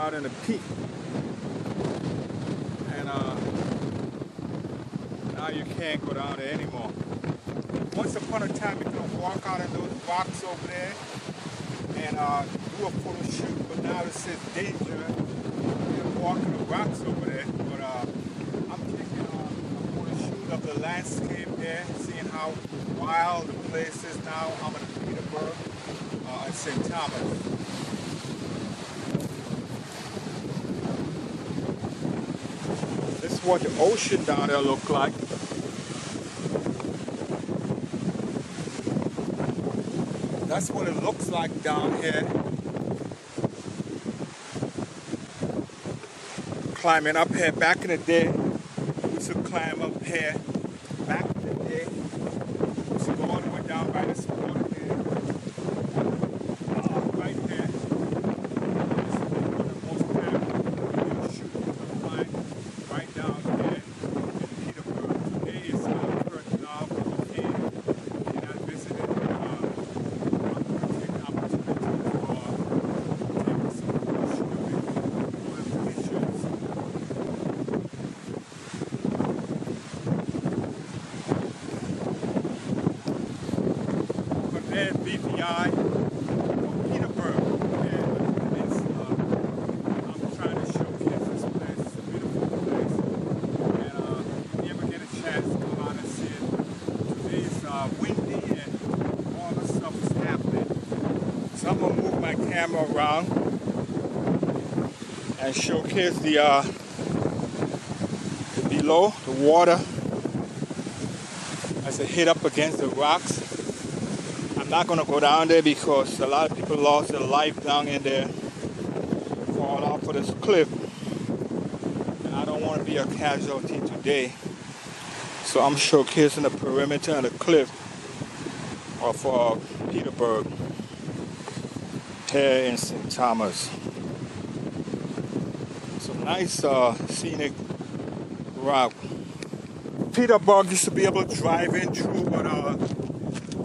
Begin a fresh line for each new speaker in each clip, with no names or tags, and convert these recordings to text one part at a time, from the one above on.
out in the peak. And now you can't go down there anymore. Once upon a time you could walk out in those rocks over there and do a photo shoot, but now it's says danger. You're walking the rocks over there. But I'm taking a photo shoot of the landscape there, seeing how wild the place is now. I'm in Petersburg at St. Thomas. This is what the ocean down there looks like. That's what it looks like down here. Climbing up here. Back in the day, we used to climb up here. Back in the day, we used to go all the way down by this water here. Right here. This is the most time you shoot the line right down here in Petersburg. Today is curtain off. And I visited. BVI from Petersburg and the peninsula. I'm trying to showcase this place. It's a beautiful place. And if you ever get a chance to come out and see it, today's windy and all the stuff is happening. So I'm going to move my camera around and showcase the below, the water as it hit up against the rocks. I'm not going to go down there because a lot of people lost their life down in there, fall off of this cliff, and I don't want to be a casualty today. So I'm showcasing the perimeter and the cliff of Petersburg here in St. Thomas. Some nice scenic route. Petersburg used to be able to drive in through, but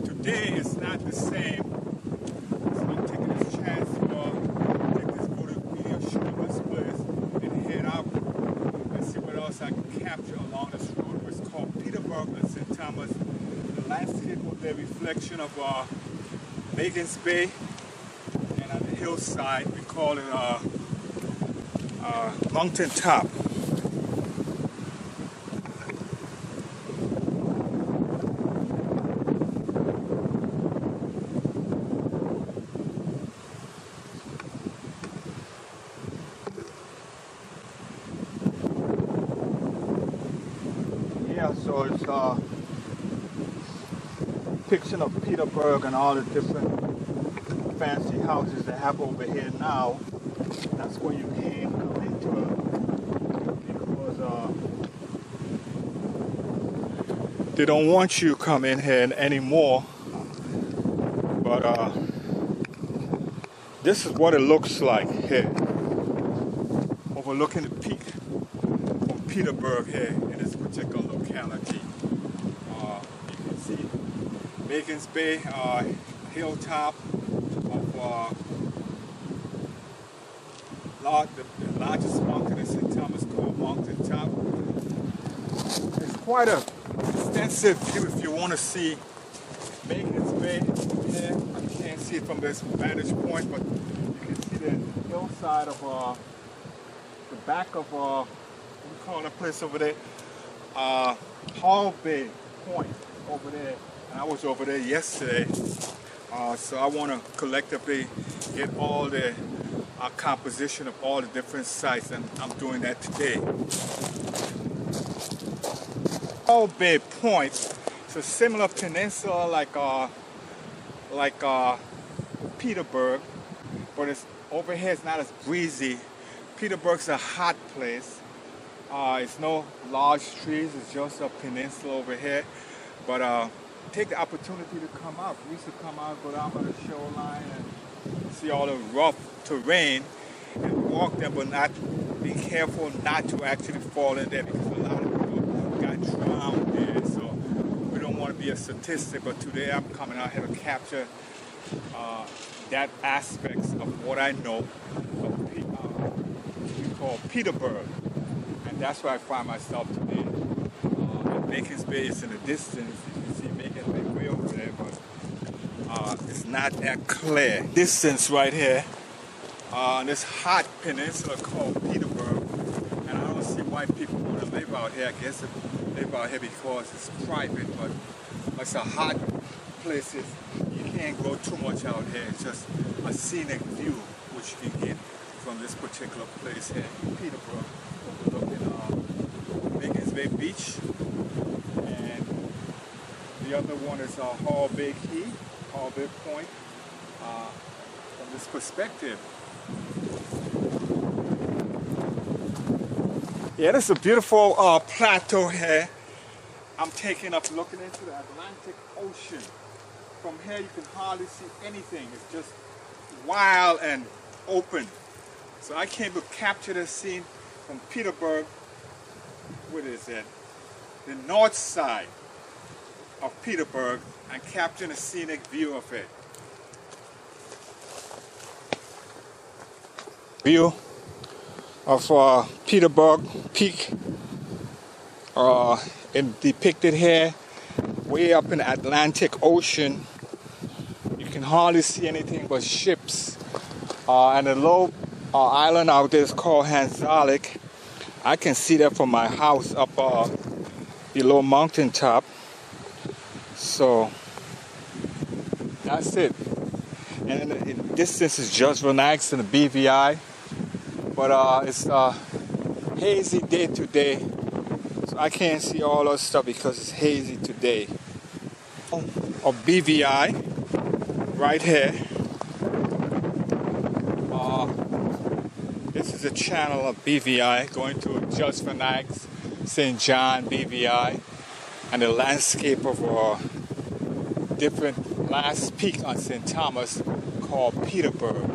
today it's not the same. So I'm taking this chance to take this video shoot of this place and head out and see what else I can capture along this road. It's called Petersburg and St. Thomas. The landscape was a reflection of Magan's Bay, and on the hillside we call it mountain top. Yeah, so it's a depiction of Petersburg and all the different fancy houses they have over here now. That's where you can come into it because they don't want you to come in here anymore. But this is what it looks like here, overlooking the peak from Petersburg here in this particular locality. You can see Magan's Bay hilltop of the largest mountain in St. Thomas called Mountain Top. It's quite a extensive view if you want to see Magan's Bay here. I can't see it from this vantage point, but you can see the hillside of the back of what we call that place over there, Hall Bay Point over there. And I was over there yesterday, so I want to collectively get all the composition of all the different sites, and I'm doing that today. Hall Bay Point is a similar peninsula like Petersburg, but it's over here. It's not as breezy. Petersburg's a hot place. It's no large trees. It's just a peninsula over here. But take the opportunity to come out. We used to come out, go down by the shoreline and see all the rough terrain and walk there, but not be careful not to actually fall in there because a lot of people got drowned there. So we don't want to be a statistic, but today I'm coming out here to capture that aspects of what I know of called Petersburg. And that's where I find myself today. Magan's Bay is in the distance. You can see Magan's Bay way over there, but it's not that clear. Distance right here on this hot peninsula called Petersburg. And I don't see why people want to live out here. I guess they live out here because it's private, but it's a hot place. You can't grow too much out here. It's just a scenic view which you can get from this particular place here, Petersburg, overlooking Magan's Bay Beach. And the other one is Hall Bay Key, Hall Bay Point, from this perspective. Yeah, this is a beautiful plateau here. I'm taking up looking into the Atlantic Ocean. From here you can hardly see anything. It's just wild and open. So I came to capture this scene from Petersburg. What is it? The north side of Petersburg, and capturing a scenic view of it. View of Petersburg Peak, depicted here, way up in the Atlantic Ocean. You can hardly see anything but ships. And the low island out there is called Hanzalik. I can see that from my house up below mountaintop. So that's it. And in the distance is just Relax and the BVI. But it's a hazy day today. So I can't see all that stuff because it's hazy today. Of BVI right here. This is a channel of BVI going to Just Relax, St. John, BVI, and the landscape of different last peak on St. Thomas called Petersburg.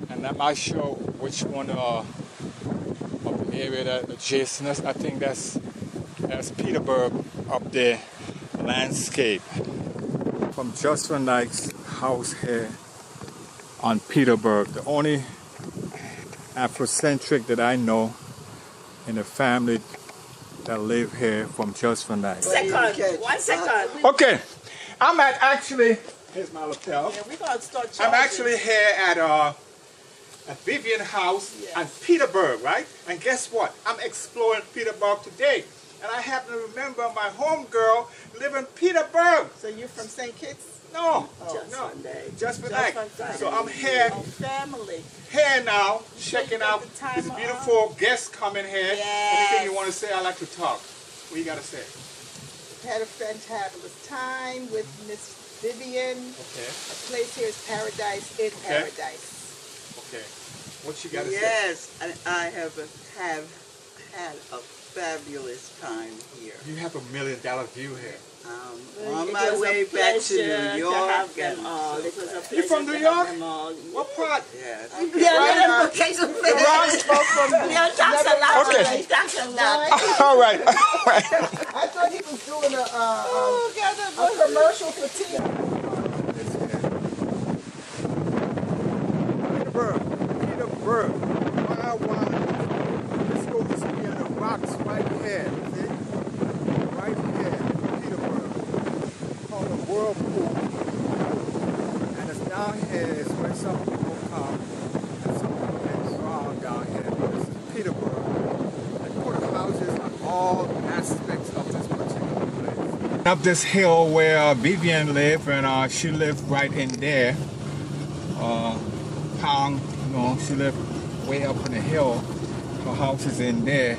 And that might show which one of the area that adjacent us. I think that's Petersburg up there, landscape. From Just Relax house here on Petersburg, the only Afrocentric that I know in the family that live here from Just Relax.
1 second.
Okay, I'm actually, here's my lapel.
Yeah, we're gonna start charging.
I'm actually here at Vivian House on Petersburg, right? And guess what? I'm exploring Petersburg today. And I happen to remember my homegirl live in Petersburg.
So you're from St. Kitts?
No, Just Relax. So I'm here, here now, checking out this beautiful guest coming here.
Yes.
Anything you want to say? I like to talk. What you got to say?
Had a fantabulous time with Miss Vivian.
Okay.
The place here is paradise in paradise.
Okay. What you got to say?
Yes, I have had a fabulous time here.
You have $1 million view here.
On my way back to New York.
You from New York? What part?
Yes.
All right.
I thought he was doing a commercial for tea.
Petersburg. Wow. Let's go to see the rocks right here. See? Right here. Petersburg. Called the Whirlpool. And it's down here is where some people come and some people get drowned down here. But this is Petersburg. They put houses on all aspects of this particular place. Up this hill where Vivian lived, and she lived right in there. Pong, she lived way up on the hill. Her house is in there.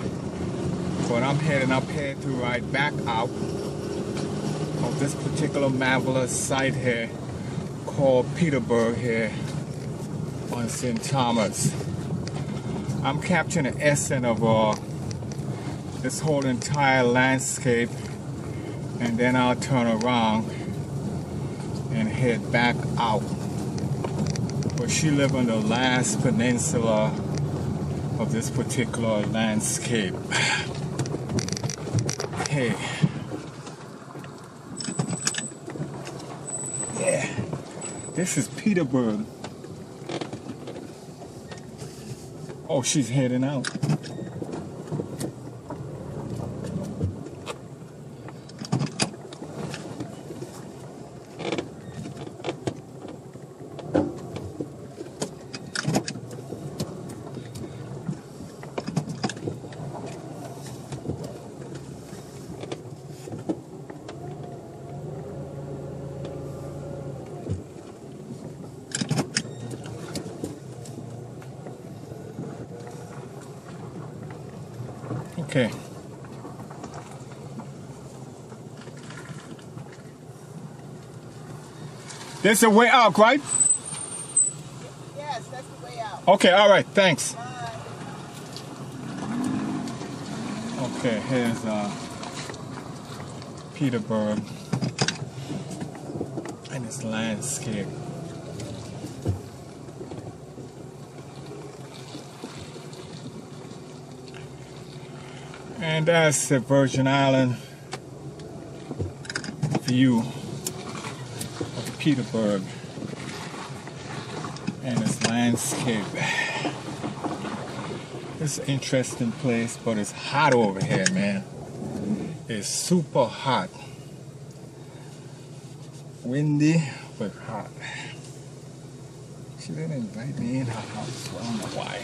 But I'm heading up here to ride back out of this particular marvelous site here called Petersburg here on St. Thomas. I'm capturing the essence of this whole entire landscape, and then I'll turn around and head back out. But she lived on the last peninsula of this particular landscape. Hey. Yeah. This is Petersburg. Oh, she's heading out. Okay. There's a way out, right?
Yes, that's the way out.
Okay, all right, thanks.
Bye.
Okay, here's Petersburg and its landscape. And that's the Virgin Island view of Petersburg and its landscape. It's an interesting place, but it's hot over here, man. It's super hot. Windy, but hot. She didn't invite me in her house, so I don't know why.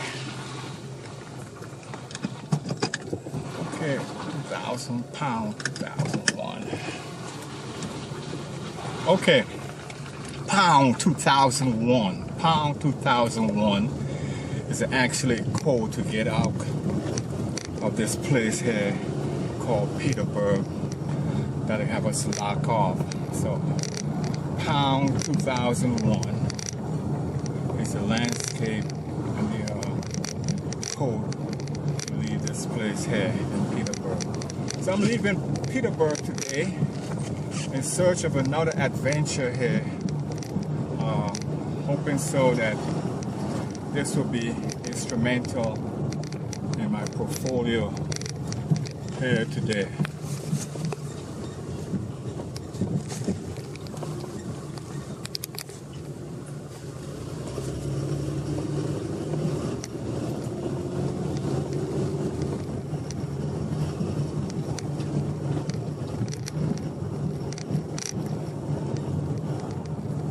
Okay, 2,000 pound, 2001. Okay, pound 2001. Pound 2001 is actually code to get out of this place here called Petersburg that they have us lock off. So, pound 2001 is the landscape and the code to leave this place here in Petersburg. So I'm leaving Petersburg today in search of another adventure here. Hoping so that this will be instrumental in my portfolio here today.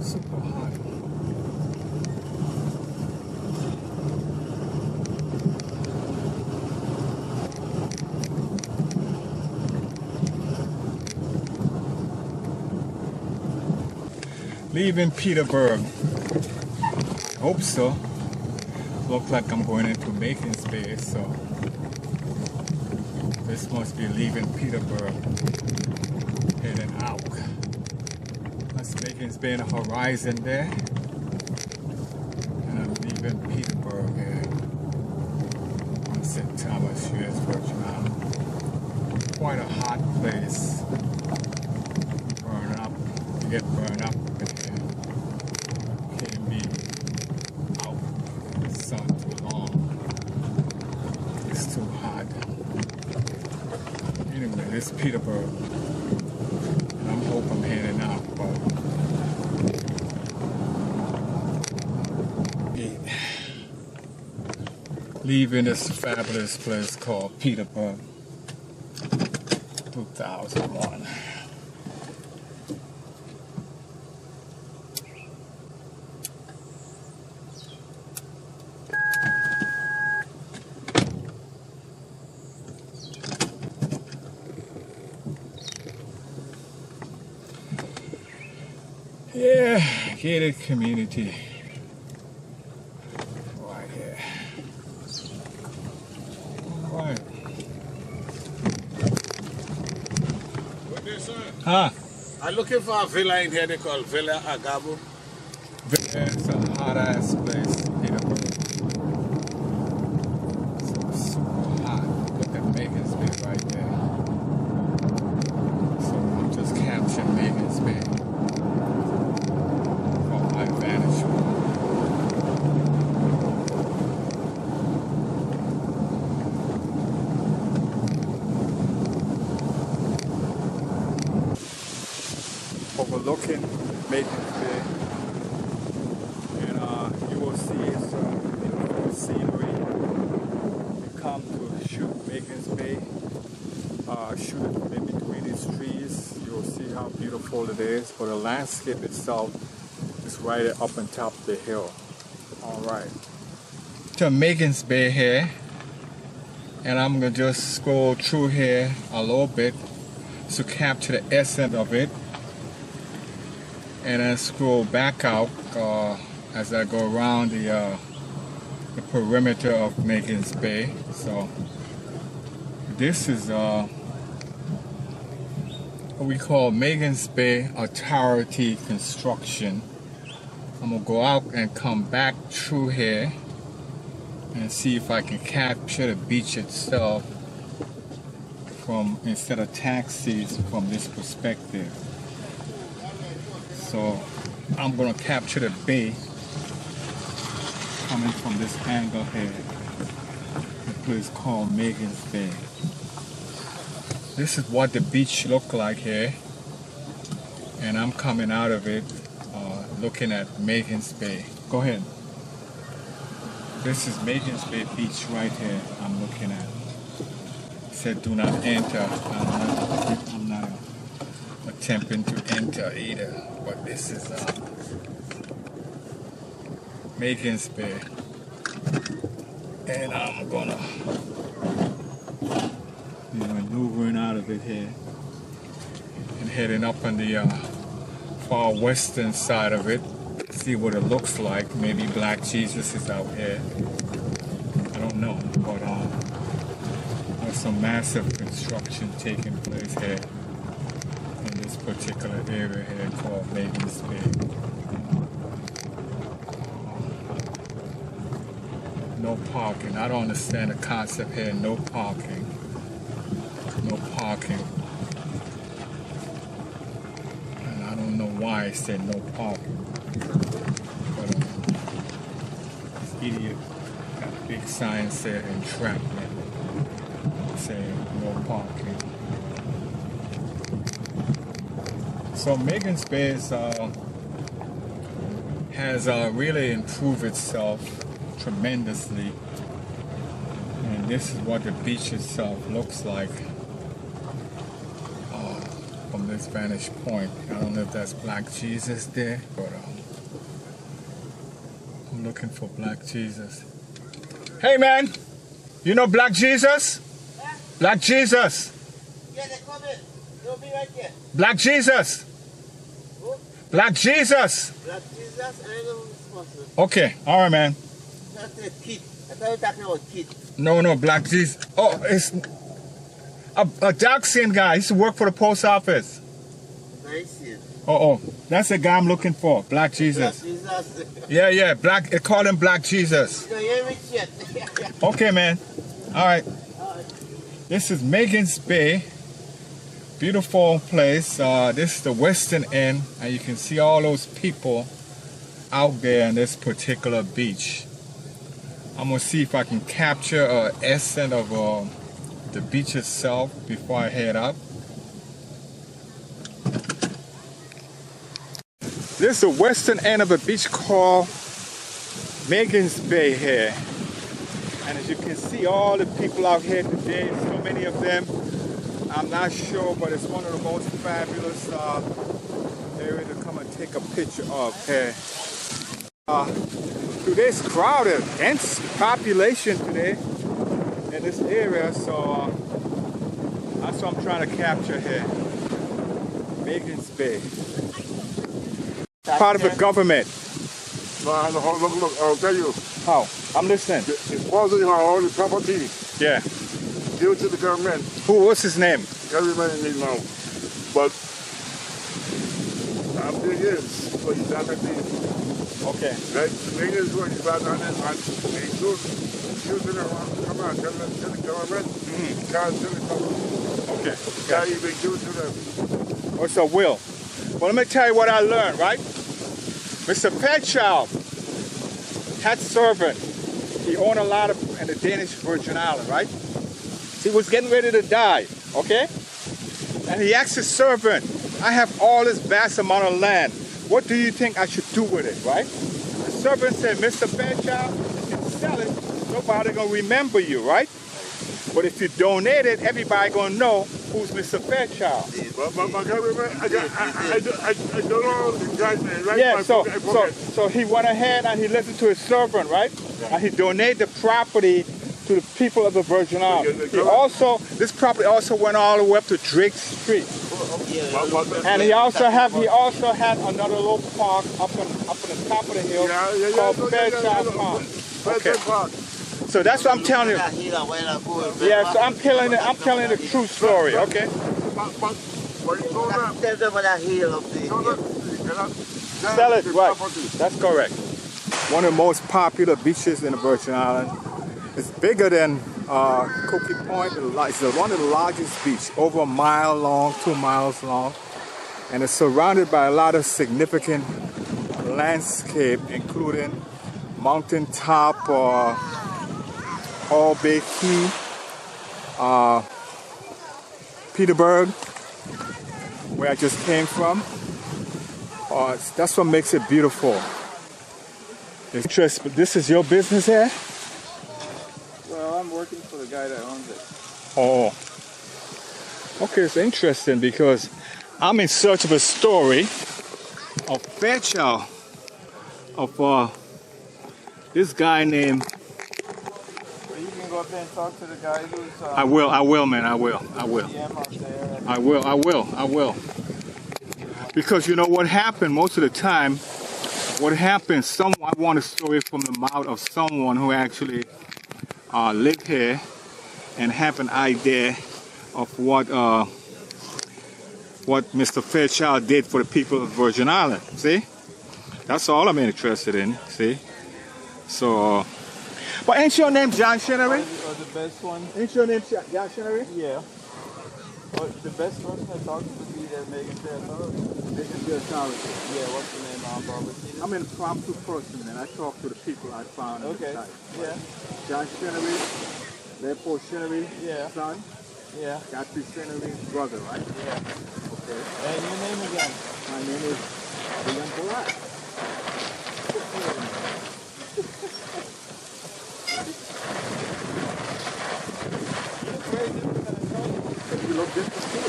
Super hot. Leaving Petersburg. Hope so. Look like I'm going into Magan space, so this must be leaving Petersburg, heading out. That's Magan's Bay on the horizon there. And I'm leaving Petersburg here on St. Thomas, U.S. Virgin Island. Quite a hot place. Burn up. You get burned up in here. Can't be out in the sun too long. It's too hot. Anyway, this is Petersburg. And I'm hoping I'm heading out, but leaving this fabulous place called Petersburg, 2001. Yeah, gated community. Right here. Alright.
What they say?
Huh?
I'm looking for a villa in here they call Villa Agabo.
It's a hot ass place, Petersburg. So super hot. Look at Magan's Bay right there. So I'm just capturing Magan's Bay from my vantage point. Overlooking Magan's Bay, and you will see some beautiful scenery beautiful it is, but the landscape itself is right up on top of the hill. All right. To Magan's Bay here, and I'm gonna just scroll through here a little bit to capture the essence of it, and then scroll back out as I go around the perimeter of Magan's Bay. So this is what we call Magan's Bay Authority construction. I'm gonna go out and come back through here and see if I can capture the beach itself from, instead of taxis, from this perspective. So I'm gonna capture the bay coming from this angle here. The place called Magan's Bay. This is what the beach look like here, and I'm coming out of it looking at Magan's Bay. Go ahead. This is Magan's Bay Beach right here I'm looking at. It said do not enter. I'm not attempting to enter either, but this is Magan's Bay. And I'm gonna be maneuvering out of it here and heading up on the far western side of it. See what it looks like. Maybe Black Jesus is out here. I don't know, but there's some massive construction taking place here in this particular area here called Magan's Bay. No parking. I don't understand the concept here. No parking. No parking. And I don't know why it said no parking. But this idiot got a big sign said entrapment, saying no parking. So Magan's Bay has really improved itself tremendously, and this is what the beach itself looks like from this vantage point. I don't know if that's Black Jesus there, but I'm looking for Black Jesus. Hey man, you know Black Jesus?
Yeah.
Black Jesus.
Yeah, they come in. They'll be right there.
Black Jesus.
Who?
Black Jesus.
Black Jesus, I know who's responsible.
Okay, all right, man.
That's a kid. I thought you were talking about kid.
No, Black Jesus. Oh, it's a dark-skinned guy. He used to work for the post office.
I see it.
Oh, that's the guy I'm looking for. Black Jesus.
Black Jesus.
Yeah, Black. They call him Black Jesus.
You hear me shit.
Okay, man. All right.
All right.
This is Magan's Bay. Beautiful place. This is the western end, and you can see all those people out there on this particular beach. I'm gonna see if I can capture an essence of the beach itself before I head up. This is the western end of a beach called Magan's Bay here. And as you can see, all the people out here today, so many of them, I'm not sure, but it's one of the most fabulous areas to come and take a picture of here. Today's crowded, dense population today in this area, so that's what I'm trying to capture here. Magan's Bay. Part of the government.
No, look, I'll tell you.
How? I'm listening.
It wasn't all the property
Yeah.
due to the government.
What's his name?
Everybody need now. But after years, so he's not a thief.
Okay.
Right? The thing is what he's bad on it, and they choosing to come on, tell the government, can't tell the government.
Okay.
Can't even do to them.
What's a will? Well, let me tell you what I learned, right? Mr. Fairchild had servant. He owned a lot in the Danish Virgin Island, right? He was getting ready to die, okay? And he asked his servant, I have all this vast amount of land. What do you think I should do with it, right? The servant said, Mr. Fairchild, if you sell it, nobody gonna remember you, right? But if you donate it, everybody gonna know who's Mr. Fairchild.
But I can't remember. I don't know the guy's name, right?
Yeah,
I forget.
so he went ahead and he listened to his servant, right? And he donated the property to the people of the Virgin Islands. He also, this property also went all the way up to Drake Street. And he also had another little park up on the top of the hill called Fairchild Park. Okay. So that's what I'm telling you. Yeah, so I'm telling the true story, okay?
Tell them what I hear up there.
Sell it, right. That's correct. One of the most popular beaches in the Virgin Islands. It's bigger than Cookie Point. It's one of the largest beaches, over a mile long, 2 miles long. And it's surrounded by a lot of significant landscape, including mountaintop, Hall Bay Key, Petersburg, where I just came from. That's what makes it beautiful. It's interesting. This is your business here?
Well, I'm working for the guy that owns it.
Oh. Okay, it's interesting because I'm in search of a story of Fairchild, of this guy named...
Well, you can go up there and talk to the guy who's...
I will, man, I will. I will. Because you know what happened most of the time, I want a story from the mouth of someone who actually lived here and have an idea of what Mr. Fairchild did for the people of Virgin Islands. See? That's all I'm interested in. See? So, but ain't your name John Chenery?
Or the best one?
Ain't your name John Chenery?
Yeah. Well, the best person I talked to would be that Magan Megan Yeah, what's the name? Barbara?
I'm an impromptu person, and I talk to the people I found on the site.
Yeah.
John Chenery, Leopold Chenery,
Yeah.
son.
Yeah.
Godfrey Chenery's brother, right?
Yeah.
Okay.
And your name again?
My name is William Barat. You look different too.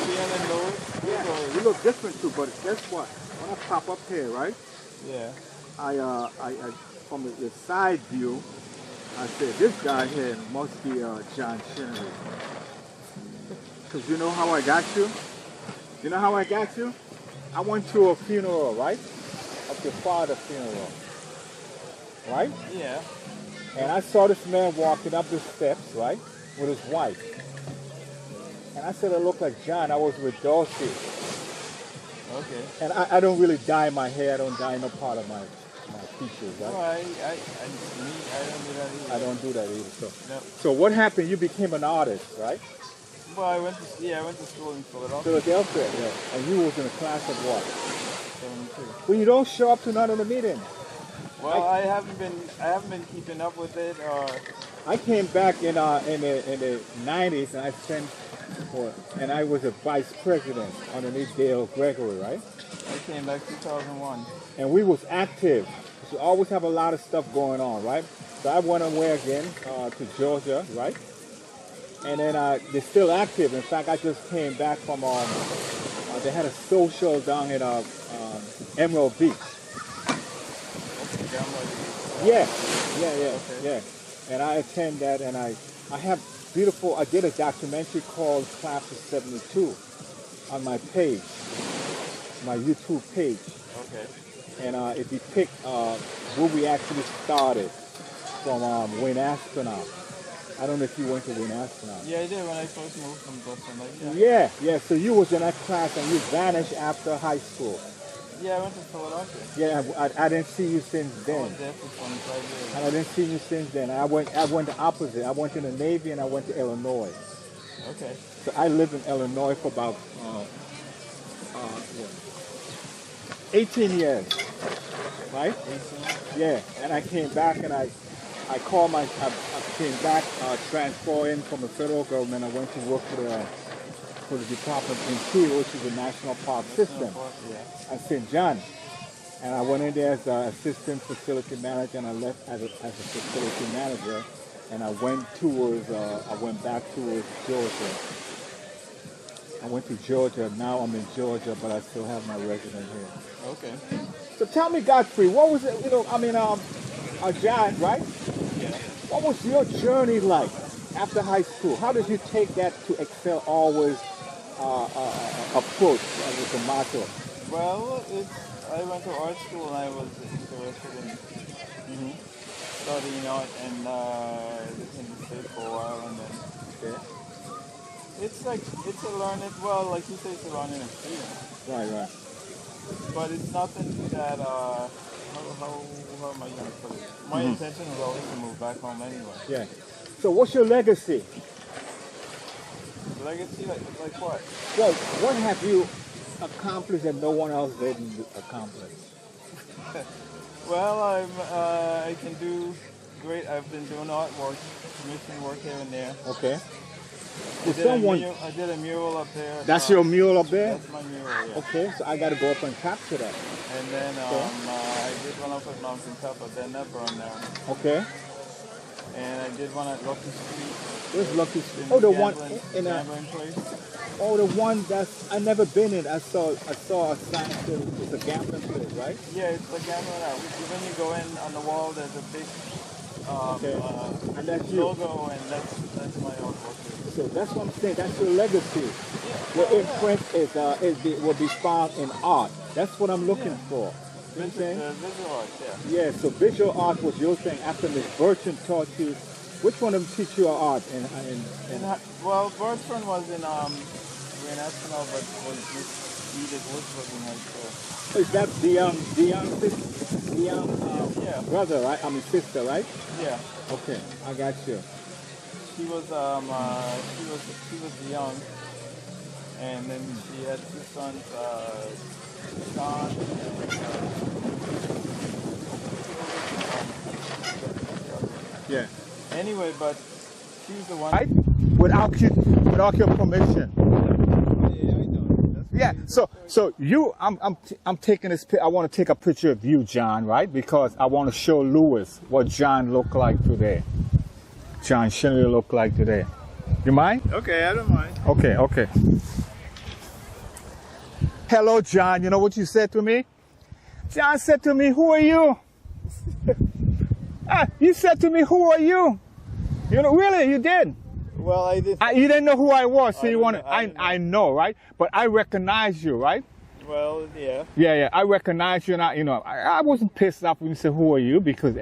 Yeah, you look different too, but guess what? When I pop up here, right?
Yeah.
I from the side view, I said, this guy here must be John Chenery. Because you know how I got you? You know how I got you? I went to a funeral, right? Of your father's funeral. Right?
Yeah.
And I saw this man walking up the steps, right? With his wife. And I said, I look like John. I was with Dorothy.
Okay.
And I don't really dye my hair. I don't dye no part of my features, right?
No, I don't do that either.
I don't do that either. So,
no.
So what happened? You became an artist, right?
Well, I went to school in Philadelphia.
Philadelphia, yeah. And you was in a class of what?
72.
Well, you don't show up to none of the meetings.
Well, I haven't been keeping up with it.
I came back in the 90s, and I spent and I was a vice president underneath Dale Gregory, right?
I came back 2001.
And we was active. We always have a lot of stuff going on, right? So I went away again to Georgia, right? And then they're still active. In fact, I just came back from they had a social down at Emerald Beach. Yeah. Okay. Yeah. And I attend that, and I have I did a documentary called Class of 72 on my page, my YouTube page.
Okay.
And it depicts where we actually started from Wayne Astronaut. I don't know if you went to Wayne Astronaut.
Yeah, I did when I first moved from Boston.
Yeah. So you was in that class and you vanished after high school.
Yeah, I went to Philadelphia.
Yeah, I didn't see you since then.
I was there for 25 years.
And I didn't see you since then. I went the opposite. I went to the Navy and I went to Illinois.
Okay.
So I lived in Illinois for about 18 years. Right?
18?
Yeah. And I came back and I came back, transferred in from the federal government. I went to work for the Department of Interior, which is the National Park System at St. John. And I went in there as an assistant facility manager, and I left as a facility manager. And I went back towards Georgia. I went to Georgia. Now I'm in Georgia, but I still have my residence here.
Okay.
So tell me, Godfrey, what was it? John, right?
Yeah.
What was your journey like after high school? How did you take that to excel always approach with the motto?
Well, I went to art school and I was interested in studying art and in the state for a while, and then it's a learning. Well, like you say, it's a learning experience.
Right.
But it's nothing that how am I gonna put it? My intention was always to move back home anyway.
Yeah. So what's your legacy?
Legacy, like what?
Well, what have you accomplished that no one else didn't accomplish?
Well, I can do great. I've been doing artwork, commission work here and there.
Okay.
I did a mural up there.
That's your mural up there?
That's my mural, yeah.
Okay, so I got to go up and capture that.
And then I did one up at Mountain Top, but then that burned down.
Okay.
And I did one at Lucky Street.
Where's Lucky Street? Oh, the one in a
gambling place.
Oh, the one that's I never been in. I saw a sign that it's a gambling place, right?
Yeah, it's a gambling house. When you go in on the wall, there's a big
and that's
logo, and that's my artwork.
So that's what I'm saying. That's your legacy. Your imprint will be found in art. That's what I'm looking for. You know what I'm saying?
Visual art, yeah.
Yeah. So visual art was your thing. After Miss Burton taught you, which one of them teach you art?
Well, Bertrand was in Green National, but was Miss Edith Woods was in high school.
Is that the young brother, right? I mean sister, right?
Yeah.
Okay, I got you.
She was young, and then she had two sons, John and
yeah.
Anyway, but she's the one.
Right? Without your permission. Yeah. So I'm taking this. I want to take a picture of you, John, right? Because I want to show Lewis what John looked like today. John Shinnery looked like today. You mind?
Okay, I don't mind.
Okay. Hello, John. You know what you said to me? John said to me, "Who are you?" You said to me, "Who are you?" You know, really, you did.
Well, I did.
You didn't know who I was, so you want to. I know, right? But I recognize you, right?
Well, yeah.
Yeah. I recognize you, and I wasn't pissed off when you said, "Who are you?" Because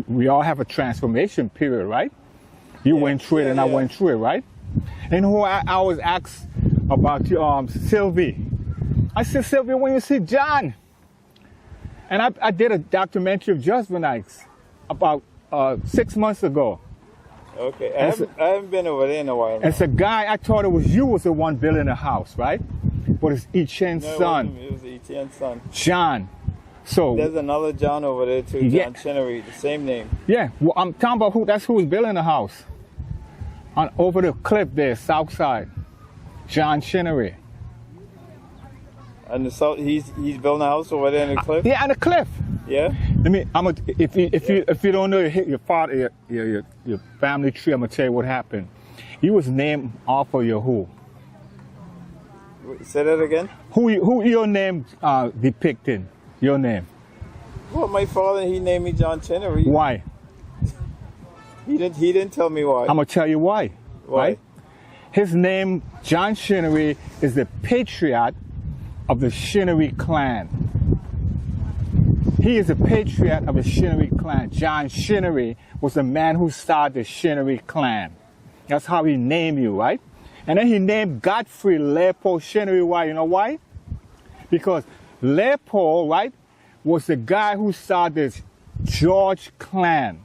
we all have a transformation period, right? You went through it, and I went through it, right? And who I was asked about you, Sylvie. I said, Sylvie, when you see John, and I did a documentary of Judgment Nights about 6 months ago.
Okay, I haven't been over there in a while.
It's a guy, I thought it was the one building the house, right? But it's Etienne's son.
It was Etienne's son.
John. So
there's another John over there too, John Chinnery, the same name. Yeah,
well, I'm talking about that's who's building the house. Over the cliff there, south side. John Chinnery.
And he's building a house over there in the cliff?
Yeah, on the cliff.
Yeah?
If you don't know your father, your family tree, I'm gonna tell you what happened. He was named off of your who?
Say that again?
Who your name depicting? Your name?
Well, my father, he named me John Chinnery.
Why?
He didn't tell me why.
I'm gonna tell you why.
Why?
Right? His name, John Chinnery, is the patriot of the Chinnery clan. He is a patriot of the Chinnery clan. John Chinnery was the man who started the Chinnery clan. That's how he named you, right? And then he named Godfrey Leopold Chinnery. Why? You know why? Because Leopold, right, was the guy who started this George clan.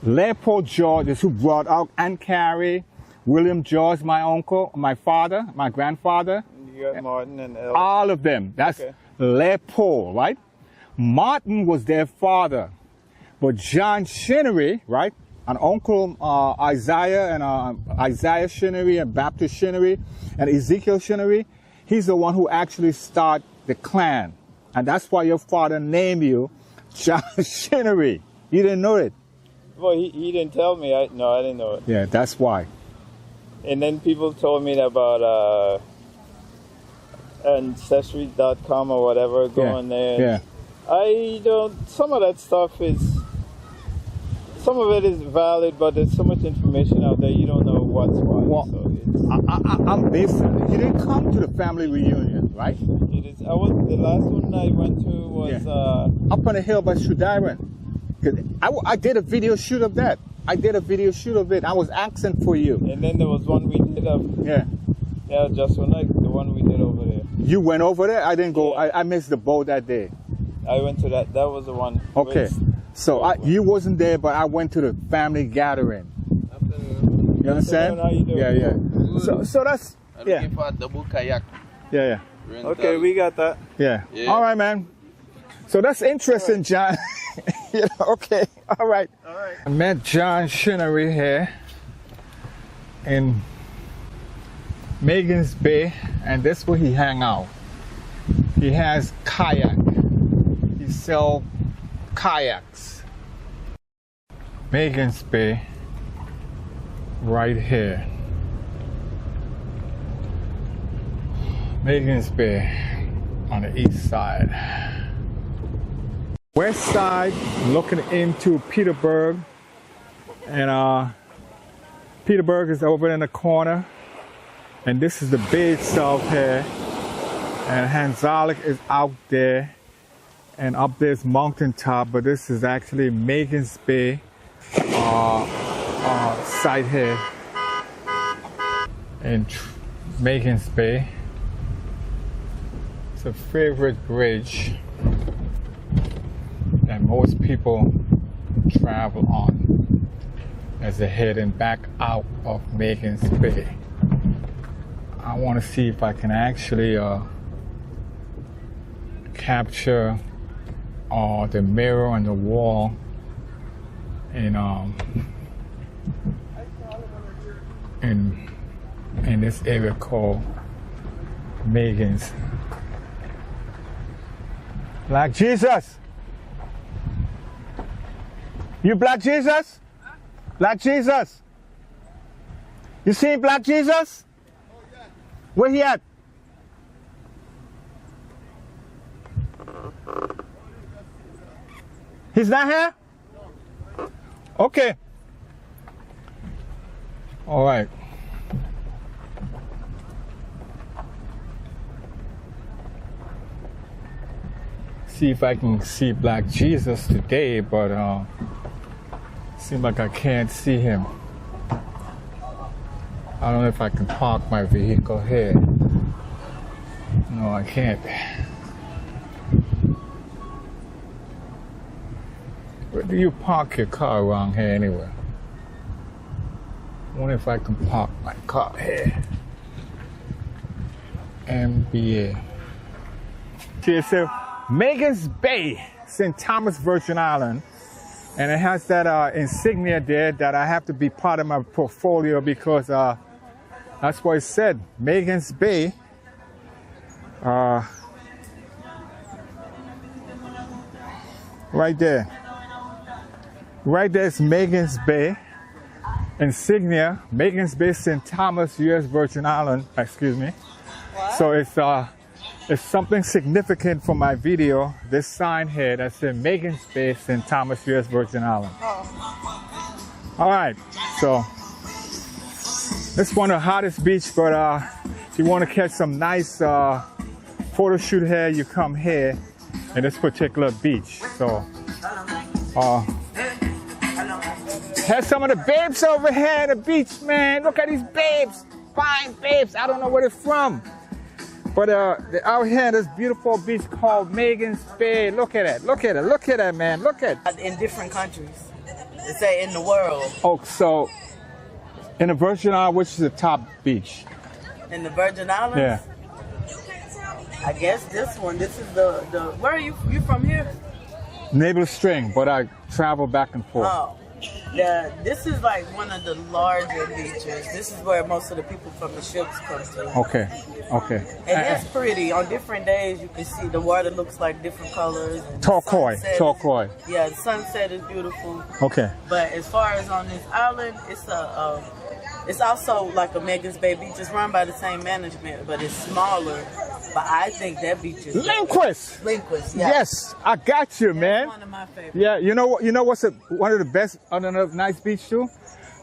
Leopold George is who brought out Aunt Carrie, William George, my uncle, my father, my grandfather.
You got Martin and Ellis.
All of them. That's Leopold, right? Martin was their father. But John Chinnery, right? An uncle Isaiah and Isaiah Chinnery and Baptist Chinnery and Ezekiel Chinnery, he's the one who actually started the clan. And that's why your father named you John Chinnery. You didn't know it.
Well, he didn't tell me. No, I didn't know it.
Yeah, that's why.
And then people told me about ancestry.com or whatever. Go on there.
Yeah.
I don't. Some of that stuff is. Some of it is valid, but there's so much information out there you don't know what's what.
Well,
So
I'm based. You didn't come to the family reunion, right?
it is. I was the last one I went to was
Up on the hill by Shudiran. I did a video shoot of that. I did a video shoot of it. I was asking for you.
and then there was one we did of just one like the one we did over there.
You went over there. I didn't go.
Yeah.
I missed the boat that day.
I went to that. That was the one.
Okay. So you wasn't there, but I went to the family gathering. You understand?
How you doing?
Yeah. So that's
Looking for a double kayak.
yeah.
Okay, we got that.
Yeah.
Yeah.
All right, man. So that's interesting, John. Okay. All right.
All right.
I met John Shinnery here in Magan's Bay, and that's where he hang out. He has kayak. He sell kayaks. Magan's Bay, right here. Magan's Bay on the east side. West side, looking into Petersburg, and Petersburg is over in the corner, and this is the bay itself here, and Hanzalik is out there, and up there's mountaintop, but this is actually Magan's Bay site here in Magan's Bay. It's a favorite bridge that most people travel on as they're heading back out of Magan's Bay. I want to see if I can actually capture the mirror on the wall in this area called Magan's. Black Jesus. You Black Jesus? Black Jesus? You seen Black Jesus? Where he at? He's not here? Okay. All right. See if I can see Black Jesus today, but seems like I can't see him. I don't know if I can park my vehicle here. No, I can't. Where do you park your car around here anyway? I wonder if I can park my car here. MBA. See, it says Magan's Bay, St. Thomas, Virgin Island. And it has that insignia there that I have to be part of my portfolio because that's what it said, Magan's Bay. Right there. Right there is Magan's Bay. Insignia, Magan's Bay, St. Thomas, U.S. Virgin Island, excuse me. What? So it's something significant for my video, this sign here that says Magan's Bay, St. Thomas, U.S. Virgin Island. Oh. All right, so this is one of the hottest beaches, but if you want to catch some nice photo shoot here, you come here in this particular beach. So, here's some of the babes over here at the beach, man. Look at these babes, fine babes. I don't know where they're from. But they're out here in this beautiful beach called Magan's Bay. Look at it, look at it, look at it, man, look at it.
In different countries. They say in the world.
Oh, so in the Virgin Islands, which is the top beach?
In the Virgin Islands?
Yeah.
I guess this one. This is the where are you from here?
Naval String, but I travel back and forth.
Oh. This is like one of the larger beaches. This is where most of the people from the ships come to.
Okay, okay.
And it's pretty. On different days, you can see the water looks like different colors.
Turquoise, turquoise.
Yeah, the sunset is beautiful.
Okay.
But as far as on this island, it's It's also like a Magan's Bay Beach. It's run by the same management, but it's smaller. But I think that beach is
Lindquist.
Lindquist, yeah.
Yes, I got you,
That's
man.
one of my favorites.
Yeah, you know what's one of the best, another nice beach too?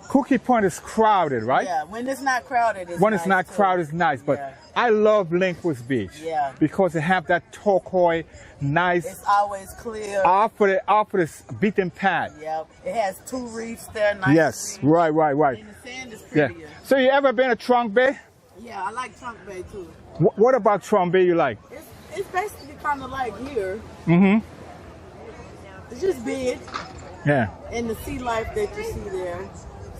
Cookie Point is crowded, right?
Yeah, when it's not crowded, it's
When
nice
it's not
too.
crowded, it's nice. But
Yeah.
I love Lindquist Beach.
Yeah.
Because it have that turquoise, nice,
It's always clear.
off of the beaten path.
Yep. It has 2 reefs there. Nice
Yes,
reefs.
right.
And the sand is
Yeah.
prettier.
So you ever been to Trunk Bay?
Yeah, I like Trunk Bay too.
What about Trunk Bay you like?
It's basically kind of like here.
Mm-hmm.
It's just big.
Yeah.
And the sea life that you see there.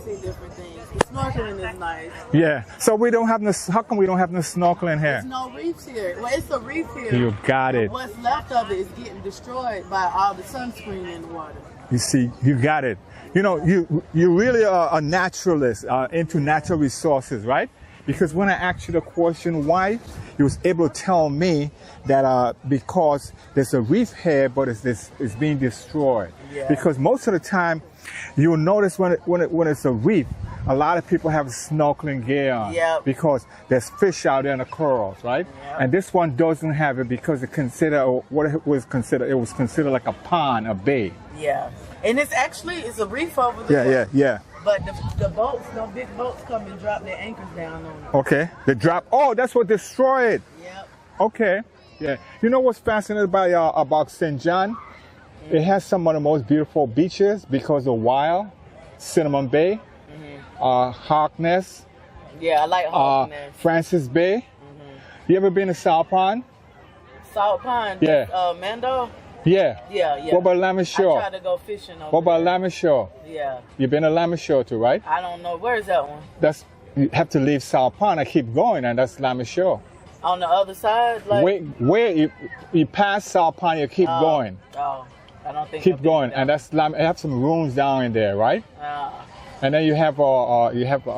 See different things. The snorkeling is nice.
Yeah. So we don't have no. How come we don't have no snorkeling here?
There's no reefs here. Well, it's a reef here.
You got it.
But what's left of it is getting destroyed by all the sunscreen in the water.
You see, you got it. You know, you really are a naturalist, into natural resources, right? Because when I asked you the question why, you was able to tell me that because there's a reef here, but it's being destroyed.
Yeah.
Because most of the time, you'll notice when it's a reef, a lot of people have snorkeling gear on.
Yep.
Because there's fish out there in the corals, right?
Yep.
And this one doesn't have it because it was considered like a pond, a bay.
Yeah. And it's a reef over there.
Yeah.
But the boats, no big boats come and drop their anchors down on it.
Okay. The drop. Oh, that's what destroyed it.
Yep.
Okay. Yeah. You know what's fascinating about St. John? It has some of the most beautiful beaches because of Wild, Cinnamon Bay, Harkness,
Yeah, I like Harkness.
Francis Bay. You ever been to South Pond?
Salt Pond.
Yeah.
Mando?
Yeah.
Yeah.
What about Lammy
I
Shore?
try to go fishing over
What about
there.
Lammy Shore?
Yeah.
You've been to Lammy Shore too, right?
I don't know. Where's that one?
You have to leave South Pond and keep going, and that's Lammy Shore.
On the other side? Like,
Where you pass South Pond, you keep going.
Oh, I don't think
Keep
I've
going,
been
and
there.
that's Lammy. It have some rooms down in there, right? And then you have a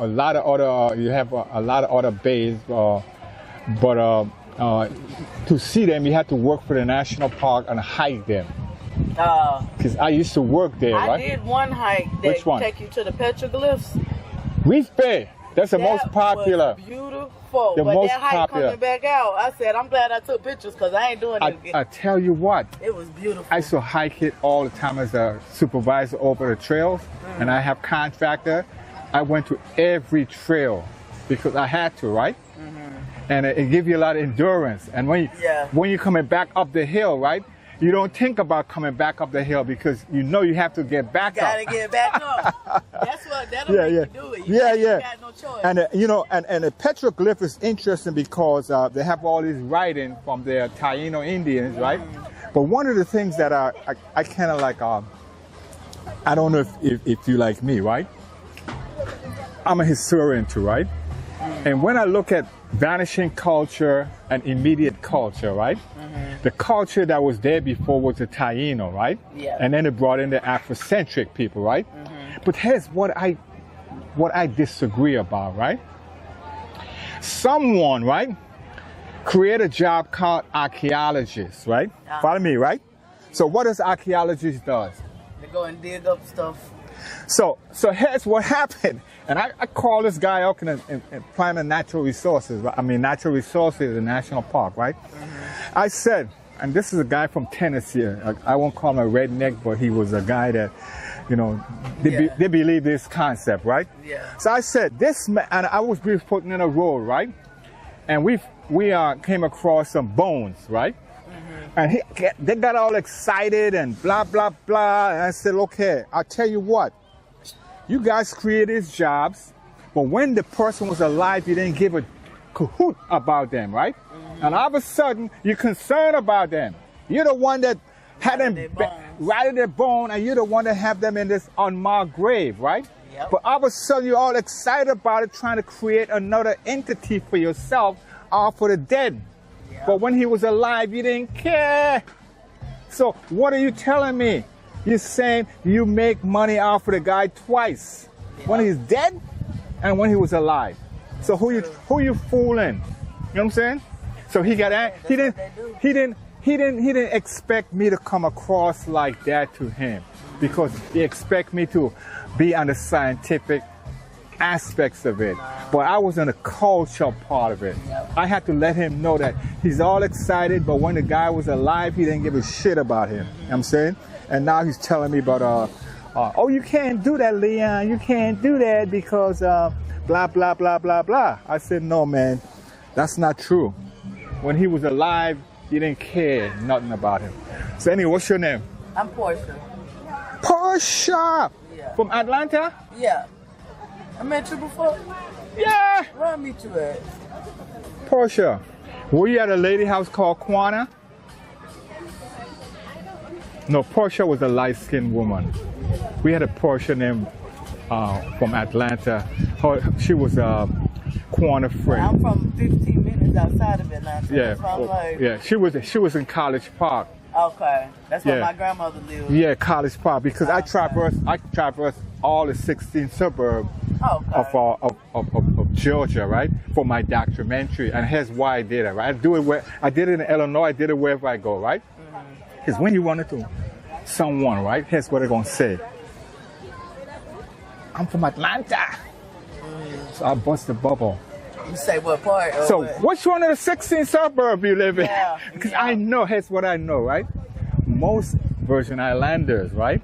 lot of other bays, but to see them you have to work for the national park and hike them. Because I used to work there,
I
right?
did one hike that
Which one?
take you to the petroglyphs.
Reef Bay. That's the most popular.
Was beautiful.
The
but
most
that hike
popular.
coming back out, I said, I'm glad I took pictures because I ain't doing it again.
I tell you what,
It was beautiful.
I used to hike it all the time as a supervisor over the trails, and I have contractor. I went to every trail because I had to, right? And it gives you a lot of endurance. And when you're coming back up the hill, right? You don't think about coming back up the hill because you know you have to get back
Gotta
up.
get back up. That'll make you do it. You got no choice.
And and the petroglyph is interesting because they have all these writing from the Taino Indians, right? But one of the things that I kind of like, I don't know if you like me, right? I'm a historian too, right? And when I look at vanishing culture and immediate culture, right? The culture that was there before was the Taino, right?
Yeah.
And then it brought in the Afrocentric people, right? But here's what I disagree about, right? Someone, right, create a job called archaeologist, right? Follow me, right? So what does archaeologist does?
They go and dig up stuff.
So here's what happened. And I call this guy up and Planet Natural Resources. Natural Resources, the national park, right? I said, and this is a guy from Tennessee. I won't call him a redneck, but he was a guy that, they believe this concept, right?
Yeah.
So I said, this man, and I was putting in a road, right? And we came across some bones, right? And they got all excited and blah, blah, blah. And I said, okay, I'll tell you what. You guys created these jobs, but when the person was alive, you didn't give a cahoot about them, right? And all of a sudden, you're concerned about them. You're the one that had them rattle their bone, and you're the one that have them in this unmarked grave, right?
Yep.
But all of a sudden, you're all excited about it, trying to create another entity for yourself, all for the dead. Yep. But when he was alive, you didn't care. So what are you telling me? You're saying you make money off of the guy twice, when he's dead and when he was alive. So who you fooling? You know what I'm saying? So he got he didn't expect me to come across like that to him because he expect me to be on the scientific aspects of it, but I was in the culture part of it. I had to let him know that he's all excited, but when the guy was alive, he didn't give a shit about him. You know what I'm saying? And now he's telling me about, oh, you can't do that, Leon. You can't do that because blah, blah, blah, blah, blah. I said, no, man, that's not true. When he was alive, you didn't care nothing about him. So anyway, what's your name?
I'm Portia.
Portia!
Yeah.
From Atlanta?
Yeah. I met you before?
Yeah!
Where I meet you at?
Portia, were you at a lady house called Quana? No, Portia was a light-skinned woman. We had a Portia named from Atlanta. She was a Quana friend.
I'm from 15 minutes outside of Atlanta.
Yeah,
So I'm like,
yeah. She was in College Park.
okay. That's where
Yeah.
my grandmother lived.
Yeah, College Park, because I
Okay.
traversed all the 16 suburbs
Okay.
of Georgia, right, for my documentary. And here's why I did it, right? I did it in Illinois, I did it wherever I go, right? Because when you run into someone, right, here's what they're going to say. I'm from Atlanta. So I bust the bubble.
You say what part? Or
So
what?
which one of the 16 suburbs you live in?
Yeah,
Because
yeah.
I know, here's what I know, right? Most Virgin Islanders, right?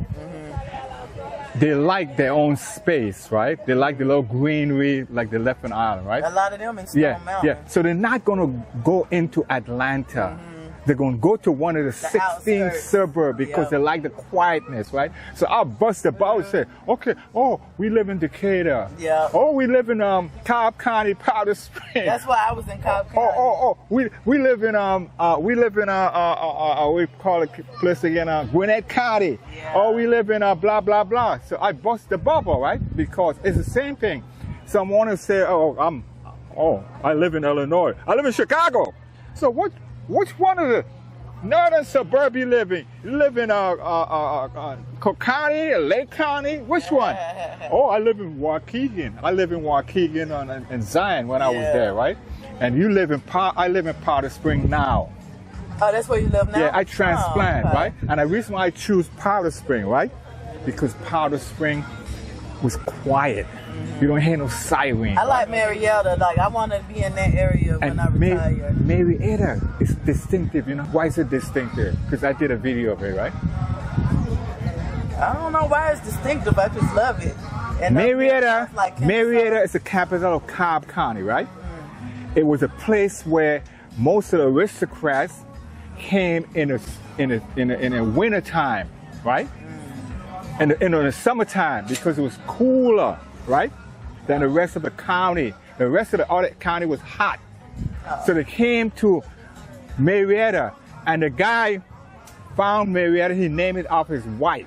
They like their own space, right? They like the little greenery, like they left an island, right?
A lot of them in Stone
Yeah,
Mountain.
yeah. So they're not going to go into Atlanta. They're going to go to one of the 16
outskirts.
suburbs because
Yeah.
they like the quietness, right? So I'll bust the ball and say, okay, oh, we live in Decatur.
Yeah.
Oh, we live in Cobb County, Powder Springs.
That's why I was in Cobb County.
We live in we call it place again, Gwinnett County.
Yeah.
Oh, we live in blah blah blah. So I bust the bubble, right? Because it's the same thing. Someone will say, I live in Illinois. I live in Chicago. So which one of the northern suburb you live in? You live in Cook County, Lake County? Which one? Oh, I live in Waukegan. I live in Waukegan in Zion when I was
Yeah.
there, right? And you live in I live in Powder Spring now.
Oh, that's where you live now?
Yeah, I transplant,
Oh, okay.
right? And the reason why I choose Powder Spring, right? Because Powder Spring was quiet. You don't hear no siren.
I like Marietta. Like, I want to be in that area when I retire.
Marietta is distinctive, you know. Why is it distinctive? Because I did a video of it, right?
I don't know why it's distinctive. I just love it. And
Marietta,
like
Marietta is the capital of Cobb County, right? It was a place where most of the aristocrats came in a winter time, right? In the summertime because it was cooler, right? Than the rest of the county. The rest of the other county was hot. So they came to Marietta, and the guy found Marietta. He named it after his wife.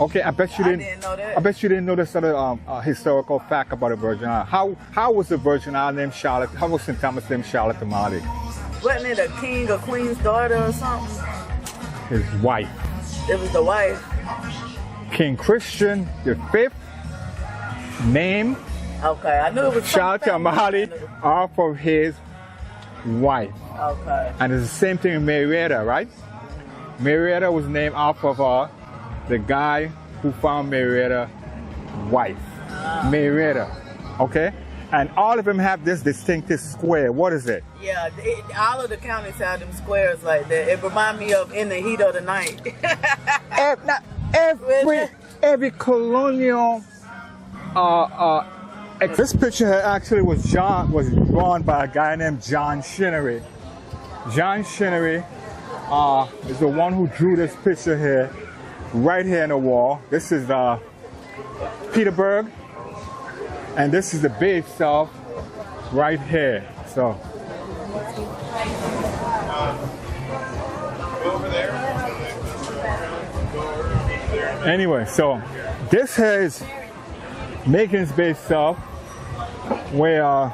Okay, I bet you didn't
know that.
I bet you didn't know this other historical fact about the Virgin Islands. How was the Virgin Island named Charlotte? How was St. Thomas named Charlotte the Marty?
Wasn't it a king or queen's daughter or something?
His wife.
It was the wife.
King Christian V named
Okay, I knew it was
Charlotte the
something.
Marty off of his wife.
Okay.
And it's the same thing in Marietta, right? Marietta was named off of the guy who found Marietta's wife. Marietta, okay? And all of them have this distinctive square. What is it?
Yeah, all of the counties have them squares like that. It reminds me of In the Heat of the Night.
Every colonial this picture here actually was drawn by a guy named John Shinnery. John Shinnery is the one who drew this picture here, right here in the wall. This is Petersburg, and this is the bay itself, right here. So. Anyway, so this here is Magan's Bay South, where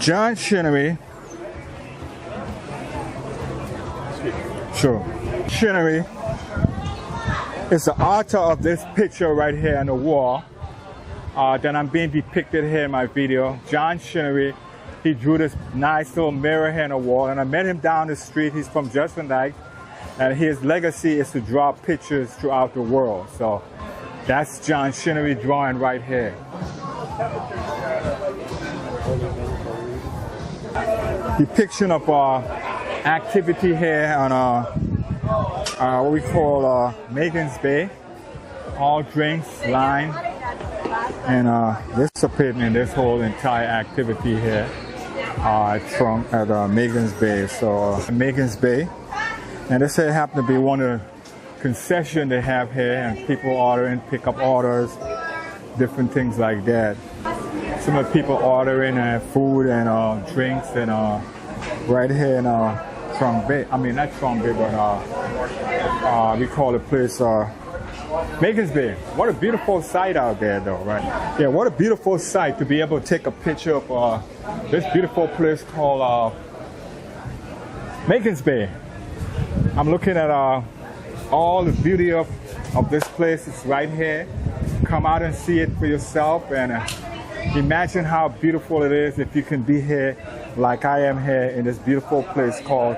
John Shinnery, Shinnery is the author of this picture right here on the wall that I'm being depicted here in my video. John Shinnery, he drew this nice little mirror here on the wall, and I met him down the street. He's from Judson Dyke, and his legacy is to draw pictures throughout the world. So that's John Shinnery drawing right here. Depiction of activity here on what we call Magan's Bay. All drinks, line, and participating in this whole entire activity here at Magan's Bay. So Magan's Bay, and this here happen to be one of the concessions they have here, and people ordering, pick up orders, different things like that. Some of the people ordering food and drinks and right here in Trong Bay. I mean, not Trong Bay, but we call the place Magan's Bay. What a beautiful sight out there, though, right? Yeah, what a beautiful sight to be able to take a picture of this beautiful place called Magan's Bay. I'm looking at all the beauty of this place. It's right here. Come out and see it for yourself, and imagine how beautiful it is if you can be here like I am here in this beautiful place called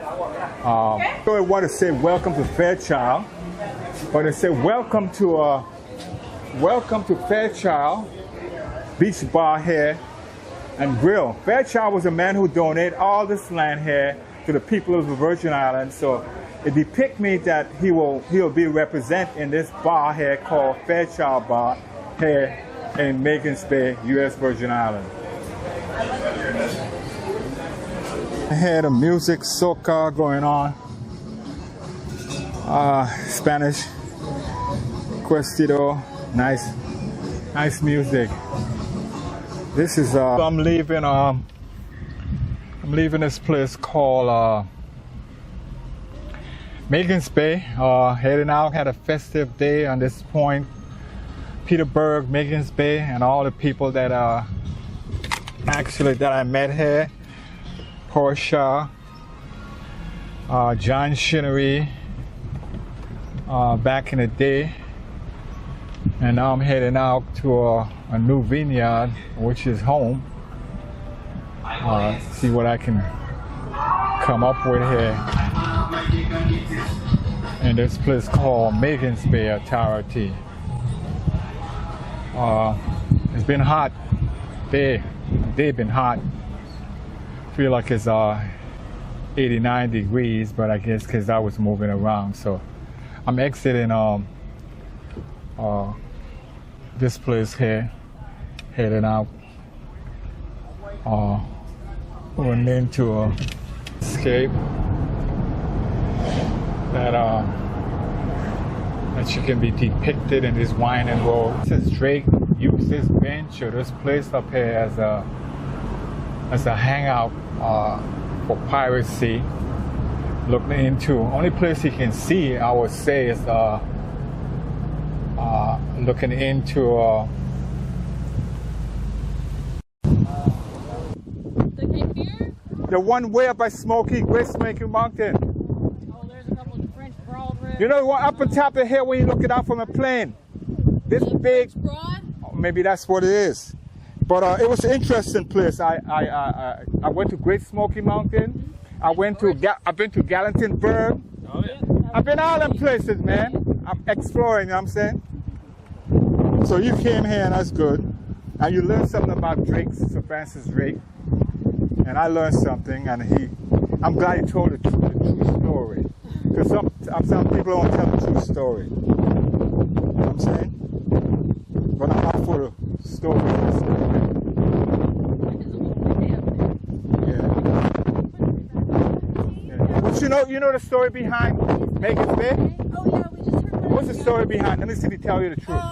so I want to say welcome to Fairchild, but they say welcome to Fairchild Beach Bar here and Grill. Fairchild was a man who donated all this land here to the people of the Virgin Islands, so it depicts me that he'll be represented in this bar here called Fairchild Bar here in Magan's Bay, U.S. Virgin Islands. I hear the music, soca going on. Spanish, Cuestido, nice music. This is I'm leaving this place called Magan's Bay. Heading out, had a festive day on this point. Petersburg, Magan's Bay, and all the people that that I met here. Portia, John Shinnery, back in the day, and now I'm heading out to a new vineyard, which is home. See what I can come up with here in this place called Magan's Bay or Tarity. It's been hot. They've been hot. Feel like it's 89 degrees, but I guess because I was moving around. So I'm exiting this place here, heading out. Going into a escape that you can be depicted in this wine and roll. Since Drake used this bench or this place up here as a hangout for piracy, looking into only place he can see, I would say, is looking into
the Cape Fear?
the one way up by Great Smoky Mountain.
Oh, there's a couple of French Broad Road.
You know the one up on top of the hill when you look it out from a plane? This big.
French Broad?
Maybe that's what it is. But it was an interesting place. I went to Great Smoky Mountain. I've been to Galentonburg.
Oh, yeah.
I've been all them places, man. I'm exploring, you know what I'm saying? So you came here, and that's good. And you learned something about Drake, Sir Francis Drake. And I learned something, and I'm glad he told the true story. Because some people don't tell the true story. You know what I'm saying? But I'm up for the story. But you know the story behind Magan's Bay?
Oh yeah, we just heard about it.
What's the story behind? Let me see if he tell you the truth.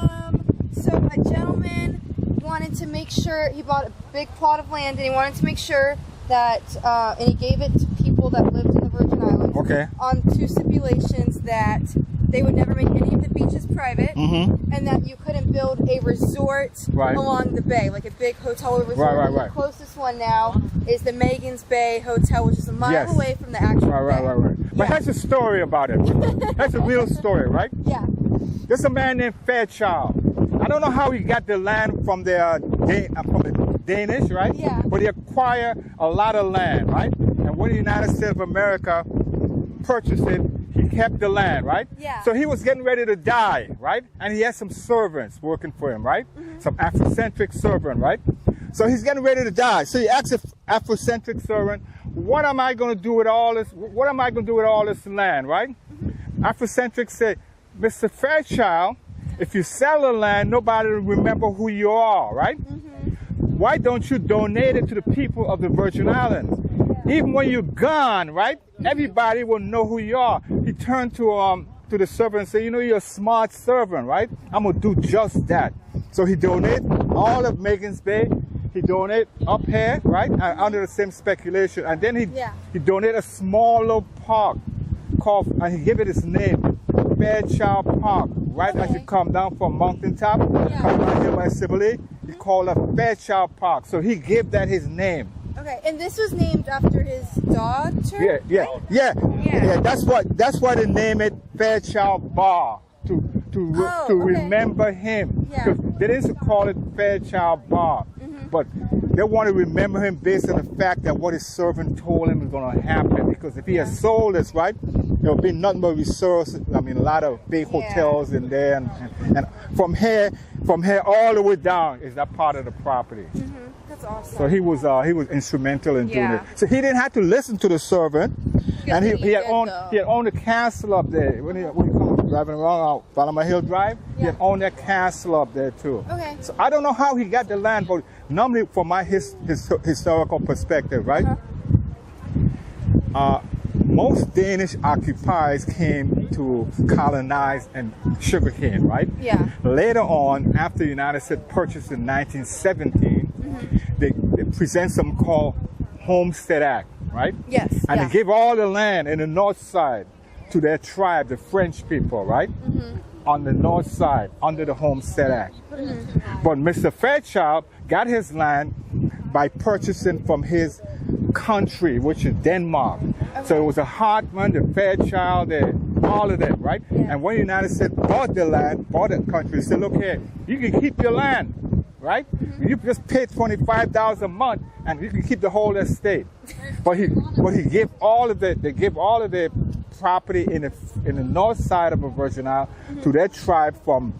So a gentleman wanted to make sure, he bought a big plot of land and he wanted to make sure that, and he gave it to people that lived in the Virgin Islands.
Okay.
On two stipulations: that they would never make any of the beaches private, and that you couldn't build a resort along the bay, like a big hotel or resort.
Right.
The closest one now is the Magan's Bay Hotel, which is a mile away from the actual bay.
Right. But that's a story about it. That's a real story, right?
Yeah.
There's a man named Fairchild. I don't know how he got the land from the Danish, right?
Yeah.
But he acquired a lot of land, right? And when the United States of America purchased it, he kept the land, right?
Yeah.
So he was getting ready to die, right? And he had some servants working for him, right? Some Afrocentric servant, right? So he's getting ready to die. So he asks the Afrocentric servant, what am I going to do with all this? What am I going to do with all this land, right? Afrocentric said, Mr. Fairchild, if you sell the land, nobody will remember who you are, right? Why don't you donate it to the people of the Virgin Islands? Even when you're gone, right? Everybody will know who you are. He turned to the servant and said, you know, you're a smart servant, right? I'm going to do just that. So he donated all of Magan's Bay. He donated up here, right? Under the same speculation. And then he donated a small little park called, and he gave it his name, Fairchild Park. Right as you come down from mountaintop, come down here by Sibley, he called it Fairchild Park. So he gave that his name.
Okay, and this was named after his daughter?
Yeah. That's why they name it Fairchild Bar to remember him.
Yeah.
They didn't call it Fairchild Bar, but they want to remember him based on the fact that what his servant told him was going to happen. Because if he had sold this, right, there would be nothing but resources. I mean, a lot of big hotels in there, and from here all the way down is that part of the property.
That's awesome.
So he was instrumental in doing it. So he didn't have to listen to the servant, and he had owned a castle up there. When he come driving around Palmer Hill Drive, he had owned that castle up there too.
Okay.
So I don't know how he got the land, but normally from my historical perspective, right? Most Danish occupiers came to colonize and sugarcane, right?
Yeah.
Later on, after the United States purchased in 1917, they present something called Homestead Act, right?
Yes.
And they give all the land in the north side to their tribe, the French people, right? On the north side, under the Homestead Act. But Mr. Fairchild got his land by purchasing from his country, which is Denmark. So it was a Hartman, the Fairchild, all of them, right? And when the United States bought the land, bought the country, they said, look here, you can keep your land, right? You just pay $25,000 a month and you can keep the whole estate. But he gave all of the property in the north side of the Virgin Islands to their tribe from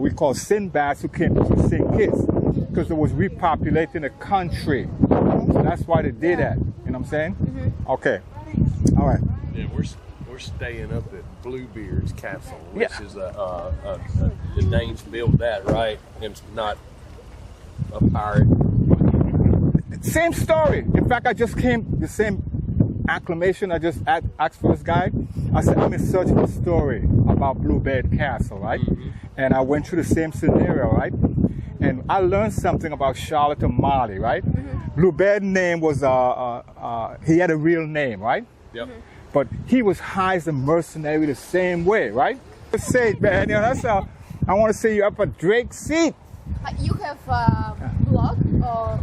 we call Sinbad, who came to St. Kitts, because it was repopulating the country. So that's why they did that. You know what I'm saying? Okay. All right.
Yeah, we're staying up at Bluebeard's Castle, which is the Danes built that, right? It's not a pirate.
Same story. In fact, I just came the same acclamation. I just asked for this guy. I said, I'm in search of a story about Bluebeard Castle, right? And I went through the same scenario, right? And I learned something about Charlotte and Marley, right? Bluebeard's name was, he had a real name, right?
Yep.
But he was hired as a mercenary the same way, right? Say, man, you know, that's how I want to see you up at Drake's seat.
You have a blog or?